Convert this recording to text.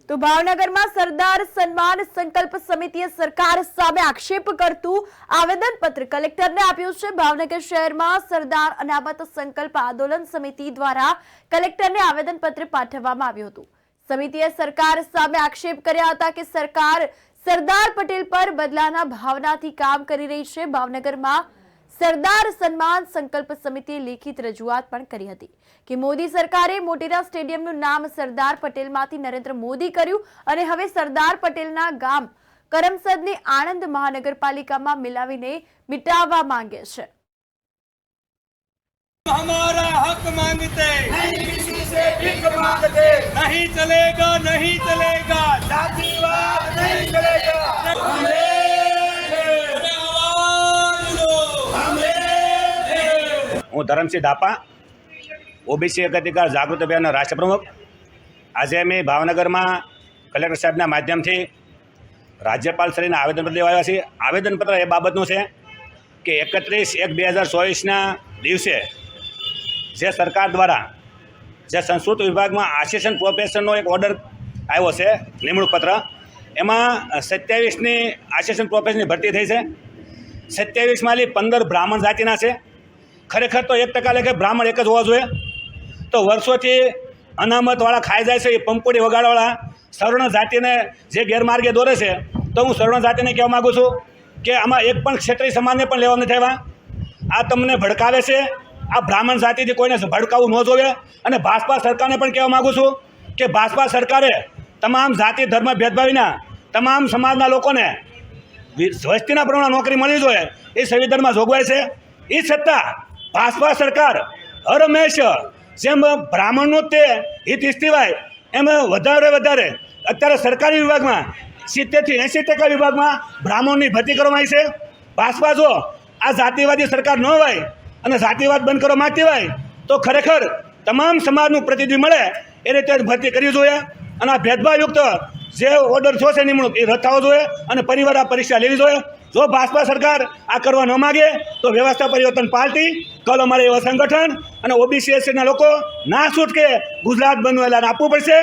તો ભાવનગરમાં સરદાર સન્માન સંકલ્પ સમિતિએ સરકાર સામે આક્ષેપ કરતું આવેદનપત્ર કલેક્ટરને આપ્યું છે। ભાવનગર શહેરમાં સરદાર અનામત સંકલ્પ આંદોલન સમિતિ દ્વારા કલેક્ટરને આવેદનપત્ર પાઠવવામાં આવ્યું હતું। સમિતિએ સરકાર સામે આક્ષેપ કર્યા હતા કે સરકાર સરદાર પટેલ પર બદલાના ભાવનાથી કામ કરી રહી છે। ભાવનગરમાં સરદાર સન્માન સંકલ્પ સમિતિએ લેખિત રજૂઆત પણ કરી હતી કે મોદી સરકારે મોટેરા સ્ટેડિયમનું નામ સરદાર પટેલમાંથી નરેન્દ્ર મોદી કર્યું અને હવે સરદાર પટેલના ગામ કરમસદને આણંદ મહાનગરપાલિકામાં મિલાવીને મિટાવવા માંગે છે। हमारा हक मांगते नहीं, किसी से भीख मांगते नहीं चलेगा, नहीं चलेगा, जातिवाद नहीं चलेगा। હું ધરમસિંહ દાપા, ઓબીસી અધિકાર જાગૃતિ અભિયાનના રાષ્ટ્ર પ્રમુખ। આજે અમે ભાવનગરમાં કલેક્ટર સાહેબના માધ્યમથી રાજ્યપાલ શ્રીને આવેદનપત્ર લેવા આવ્યા છીએ। આવેદનપત્ર એ બાબતનું છે કે 31/1/2024ના દિવસે જે સરકાર દ્વારા જે સંસ્કૃત વિભાગમાં આસિસ્ટન્ટ પ્રોફેસરનો એક ઓર્ડર આવ્યો છે, નિમણૂક પત્ર, એમાં 27ની આસિસ્ટન્ટ પ્રોફેસરની ભરતી થઈ છે। 27માંથી 15 બ્રાહ્મણ જાતિના છે। ખરેખર તો 1% લેખે બ્રાહ્મણ એક જ હોવા જોઈએ। તો વર્ષોથી અનામતવાળા ખાઈ જાય છે, એ પંપોડી વગાડવાળા સવર્ણ જાતિને જે ગેરમાર્ગે દોરે છે, તો હું સવર્ણ જાતિને કહેવા માગું છું કે આમાં એક પણ ક્ષત્રિય સમાજને પણ લેવા નથી આવ્યા। આ તમને ભડકાવે છે। આ બ્રાહ્મણ જાતિથી કોઈને ભડકાવવું ન જોઈએ। અને ભાજપા સરકારને પણ કહેવા માગું છું કે ભાજપા સરકારે તમામ જાતિ ધર્મ ભેદભાવીના તમામ સમાજના લોકોને વસ્તીના પ્રમાણે નોકરી મળવી જોઈએ, એ સંવિધાનમાં જોગવાઈ છે। એ છતાં ભાજપા સરકાર હર હંમેશ જેમ બ્રાહ્મણનું તે હિત ઈચ્છવાય એમ વધારે અત્યારે સરકારી વિભાગમાં 70થી 80% વિભાગમાં બ્રાહ્મણની ભરતી કરવામાં આવી છે। ભાજપા જો આ જાતિવાદી સરકાર ન હોય અને જાતિવાદ બંધ કરવા માંગતી હોય તો ખરેખર તમામ સમાજનું પ્રતિનિધિ મળે એ રીતે ભરતી કરવી જોઈએ। અને આ ભેદભાવયુક્ત જે ઓર્ડર થયો છે નિમણૂક, એ રદ થવો જોઈએ અને પરિવાર આ પરીક્ષા લેવી જોઈએ। જો ભાજપા સરકાર આ કરવા ન માગે તો વ્યવસ્થા પરિવર્તન પાર્ટી કલ અમારે એવા સંગઠન અને ઓબીસી એસસીના લોકો ના છૂટકે ગુજરાત બંધ એલાન આપવું પડશે।